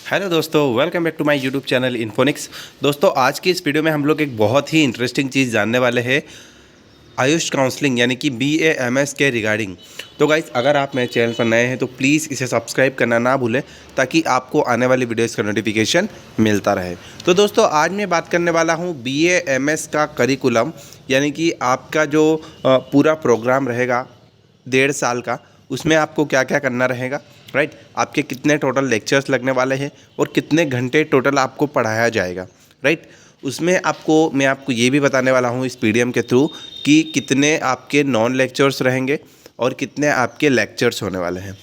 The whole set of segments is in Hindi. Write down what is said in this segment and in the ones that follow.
हेलो दोस्तों, welcome back to my YouTube channel Infonix. दोस्तों, आज की इस वीडियो में हम लोग एक बहुत ही इंटरेस्टिंग चीज़ जानने वाले हैं आयुष काउंसलिंग यानी कि BAMS के रिगार्डिंग। तो गाइस, अगर आप मेरे चैनल पर नए हैं तो प्लीज़ इसे सब्सक्राइब करना ना भूलें ताकि आपको आने वाली वीडियोज़ का नोटिफिकेशन मिलता रहे। तो दोस्तों, आज मैं बात करने वाला हूँ BAMS का करिकुलम यानी कि आपका जो पूरा प्रोग्राम रहेगा 1.5 साल का, उसमें आपको क्या क्या करना रहेगा, राइट। आपके कितने टोटल लेक्चर्स लगने वाले हैं और कितने घंटे टोटल आपको पढ़ाया जाएगा, राइट। उसमें मैं आपको ये भी बताने वाला हूँ इस पीडीएम के थ्रू कि कितने आपके नॉन लेक्चर्स रहेंगे और कितने आपके लेक्चर्स होने वाले हैं,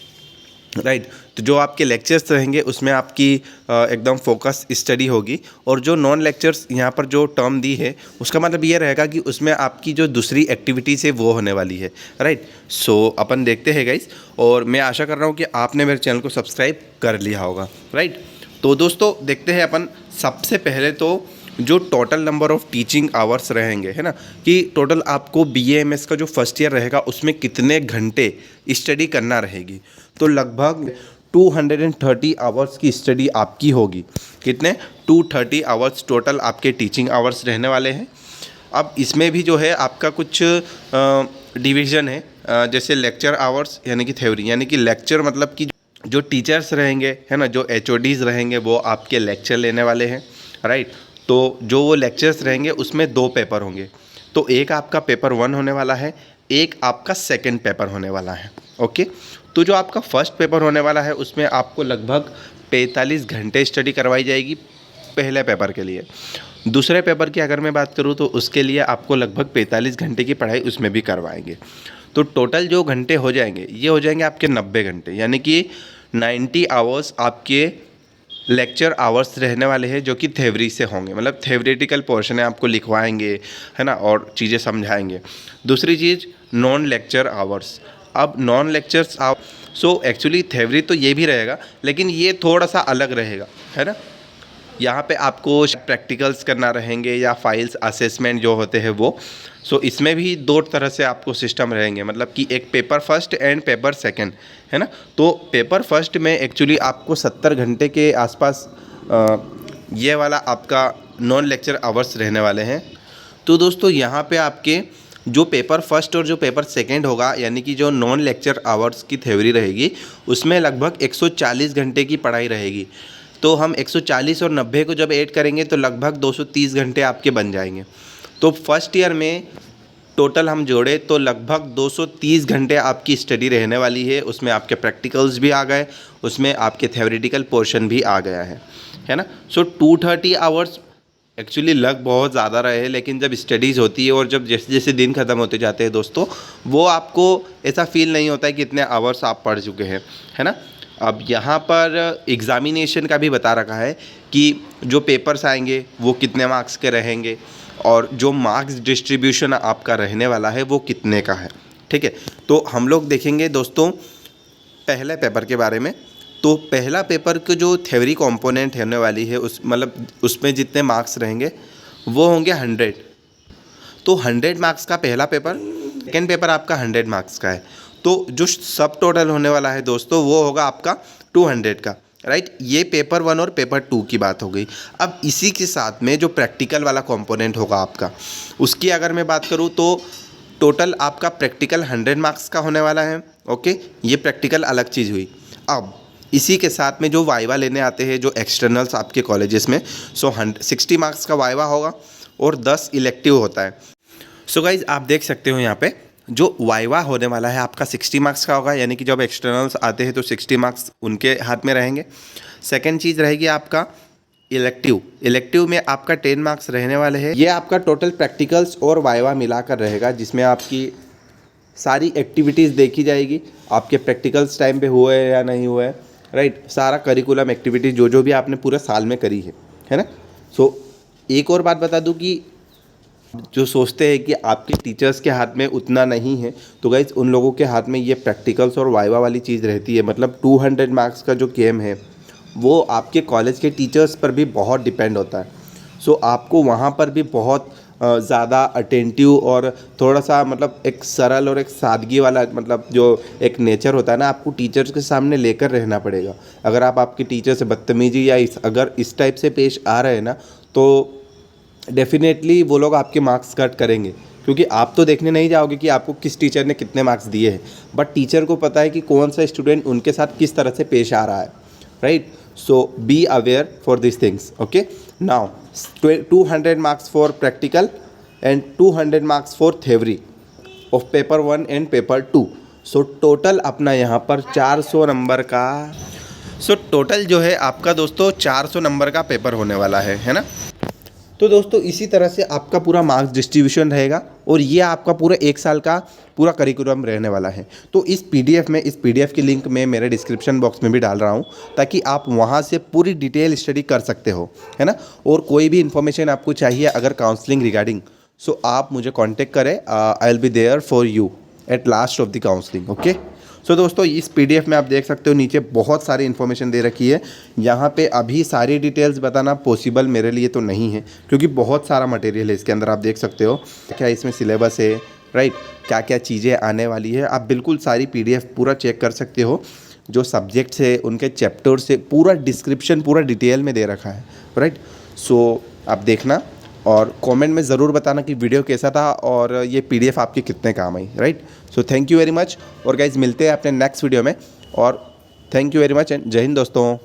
राइट। तो जो आपके लेक्चर्स रहेंगे उसमें आपकी एकदम फोकस स्टडी होगी, और जो नॉन लेक्चर्स यहाँ पर जो टर्म दी है उसका मतलब ये रहेगा कि उसमें आपकी जो दूसरी एक्टिविटीज़ है वो होने वाली है, राइट। सो अपन देखते हैं गाइस, और मैं आशा कर रहा हूँ कि आपने मेरे चैनल को सब्सक्राइब कर लिया होगा, राइट। तो दोस्तों, देखते हैं अपन सबसे पहले तो जो total number of teaching hours रहेंगे, है ना, कि टोटल आपको BAMS का जो फर्स्ट ईयर रहेगा उसमें कितने घंटे स्टडी करना रहेगी। तो लगभग 230 आवर्स की स्टडी आपकी होगी। कितने? 230 आवर्स टोटल आपके टीचिंग आवर्स रहने वाले हैं। अब इसमें भी जो है आपका कुछ डिवीज़न है, जैसे लेक्चर आवर्स यानी कि थ्योरी, यानी कि लेक्चर मतलब कि जो टीचर्स रहेंगे, है ना, जो HODs रहेंगे वो आपके लेक्चर लेने वाले हैं, राइट। तो जो वो लेक्चर्स रहेंगे उसमें 2 पेपर होंगे। तो एक आपका पेपर 1 होने वाला है, एक आपका सेकंड पेपर होने वाला है, ओके। तो जो आपका फर्स्ट पेपर होने वाला है उसमें आपको लगभग 45 घंटे स्टडी करवाई जाएगी पहले पेपर के लिए। दूसरे पेपर की अगर मैं बात करूँ तो उसके लिए आपको लगभग 45 घंटे की पढ़ाई उसमें भी करवाएंगे। तो टोटल जो घंटे हो जाएंगे ये हो जाएंगे आपके 90 घंटे, यानी कि 90 आवर्स आपके लेक्चर आवर्स रहने वाले हैं जो कि थ्योरी से होंगे, मतलब थ्योरेटिकल पोर्शन है, आपको लिखवाएंगे, है ना, और चीज़ें समझाएंगे। दूसरी चीज़ नॉन लेक्चर आवर्स। अब non lectures so actually theory तो ये भी रहेगा लेकिन ये थोड़ा सा अलग रहेगा, है ना। यहाँ पे आपको प्रैक्टिकल्स करना रहेंगे या फाइल्स असेसमेंट जो होते हैं वो। सो इसमें भी 2 तरह से आपको सिस्टम रहेंगे, मतलब कि एक paper first and paper second, है ना। तो पेपर फर्स्ट में एक्चुअली आपको 70 घंटे के आसपास ये वाला आपका नॉन लेक्चर आवर्स रहने वाले हैं। तो दोस्तों, यहाँ पे आपके जो पेपर फर्स्ट और जो पेपर सेकंड होगा, यानी कि जो नॉन लेक्चर आवर्स की थ्योरी रहेगी उसमें लगभग 140 घंटे की पढ़ाई रहेगी। तो हम 140 और 90 को जब ऐड करेंगे तो लगभग 230 घंटे आपके बन जाएंगे। तो फर्स्ट ईयर में टोटल हम जोड़े तो लगभग 230 घंटे आपकी स्टडी रहने वाली है। उसमें आपके प्रैक्टिकल्स भी आ गए, उसमें आपके थ्योरेटिकल पोर्शन भी आ गया है ना। सो 230 आवर्स एक्चुअली लग बहुत ज़्यादा रहे हैं, लेकिन जब स्टडीज़ होती है और जब जैसे जैसे दिन ख़त्म होते जाते हैं दोस्तों, वो आपको ऐसा फील नहीं होता है कि इतने आवर्स आप पढ़ चुके हैं, है ना। अब यहाँ पर एग्ज़ामिनेशन का भी बता रखा है कि जो पेपर्स आएंगे वो कितने मार्क्स के रहेंगे और जो मार्क्स डिस्ट्रीब्यूशन आपका रहने वाला है वो कितने का है, ठीक है। तो हम लोग देखेंगे दोस्तों पहले पेपर के बारे में। तो पहला पेपर की जो थ्योरी कंपोनेंट होने वाली है मतलब उसमें जितने मार्क्स रहेंगे वो होंगे 100। तो 100 मार्क्स का पहला पेपर, सेकेंड पेपर आपका 100 मार्क्स का है। तो जो सब टोटल होने वाला है दोस्तों वो होगा आपका 200 का, राइट। ये पेपर 1 और पेपर 2 की बात हो गई। अब इसी के साथ में जो प्रैक्टिकल वाला कंपोनेंट होगा आपका, उसकी अगर मैं बात करूँ तो टोटल आपका प्रैक्टिकल 100 मार्क्स का होने वाला है, ओके। ये प्रैक्टिकल अलग चीज़ हुई। अब इसी के साथ में जो वाइवा लेने आते हैं जो एक्सटर्नल्स आपके कॉलेजेस में, 60 मार्क्स का वाइवा होगा और 10 इलेक्टिव होता है। सो गाइज, आप देख सकते हो यहाँ पे जो वाइवा होने वाला है आपका 60 मार्क्स का होगा, यानी कि जब एक्सटर्नल्स आते हैं तो 60 मार्क्स उनके हाथ में रहेंगे। सेकेंड चीज़ रहेगी आपका इलेक्टिव में आपका 10 मार्क्स रहने वाले हैं। ये आपका टोटल प्रैक्टिकल्स और वाइवा मिलाकर रहेगा, जिसमें आपकी सारी एक्टिविटीज़ देखी जाएगी, आपके प्रैक्टिकल्स टाइम पे हुए या नहीं हुए, राइट। सारा करिकुलम एक्टिविटीज़ जो भी आपने पूरे साल में करी है ना। सो एक और बात बता दूं कि जो सोचते हैं कि आपके टीचर्स के हाथ में उतना नहीं है, तो गाइज उन लोगों के हाथ में ये प्रैक्टिकल्स और वाइवा वाली चीज़ रहती है। मतलब 200 मार्क्स का जो केम है वो आपके कॉलेज के टीचर्स पर भी बहुत डिपेंड होता है। सो आपको वहाँ पर भी बहुत ज़्यादा अटेंटिव और थोड़ा सा मतलब एक सरल और एक सादगी वाला मतलब जो एक नेचर होता है ना, आपको टीचर्स के सामने लेकर रहना पड़ेगा। अगर आप आपके टीचर से बदतमीजी या अगर इस टाइप से पेश आ रहे हैं ना, तो डेफिनेटली वो लोग आपके मार्क्स कट करेंगे, क्योंकि आप तो देखने नहीं जाओगे कि आपको किस टीचर ने कितने मार्क्स दिए हैं, बट टीचर को पता है कि कौन सा स्टूडेंट उनके साथ किस तरह से पेश आ रहा है, right. So be aware for this things, okay. Now 200 marks for practical and 200 marks for theory of paper 1 and paper 2। So total अपना यहाँ पर 400 नंबर का, टोटल जो है आपका दोस्तों 400 नंबर का पेपर होने वाला है ना। तो दोस्तों इसी तरह से आपका पूरा मार्क्स डिस्ट्रीब्यूशन रहेगा और ये आपका पूरा 1 साल का पूरा करिकुलम रहने वाला है। तो इस पीडीएफ की लिंक मैं मेरे डिस्क्रिप्शन बॉक्स में भी डाल रहा हूँ, ताकि आप वहाँ से पूरी डिटेल स्टडी कर सकते हो, है ना। और कोई भी इन्फॉर्मेशन आपको चाहिए अगर काउंसलिंग रिगार्डिंग, सो आप मुझे कॉन्टेक्ट करें। I will be there for you at last of the counselling, okay. So दोस्तों इस पीडीएफ में आप देख सकते हो नीचे बहुत सारी इन्फॉर्मेशन दे रखी है। यहाँ पे अभी सारी डिटेल्स बताना पॉसिबल मेरे लिए तो नहीं है, क्योंकि बहुत सारा मटेरियल है इसके अंदर। आप देख सकते हो क्या इसमें सिलेबस है, राइट, क्या क्या चीज़ें आने वाली है। आप बिल्कुल सारी पीडीएफ पूरा चेक कर सकते हो। जो सब्जेक्ट्स है उनके चैप्टर से पूरा डिस्क्रिप्शन पूरा डिटेल में दे रखा है, राइट। सो आप देखना और कमेंट में ज़रूर बताना कि वीडियो कैसा था और ये पीडीएफ आपके कितने काम आई, right. So thank you very much. और गाइज मिलते हैं अपने नेक्स्ट वीडियो में, और thank you very much and Jai Hind दोस्तों।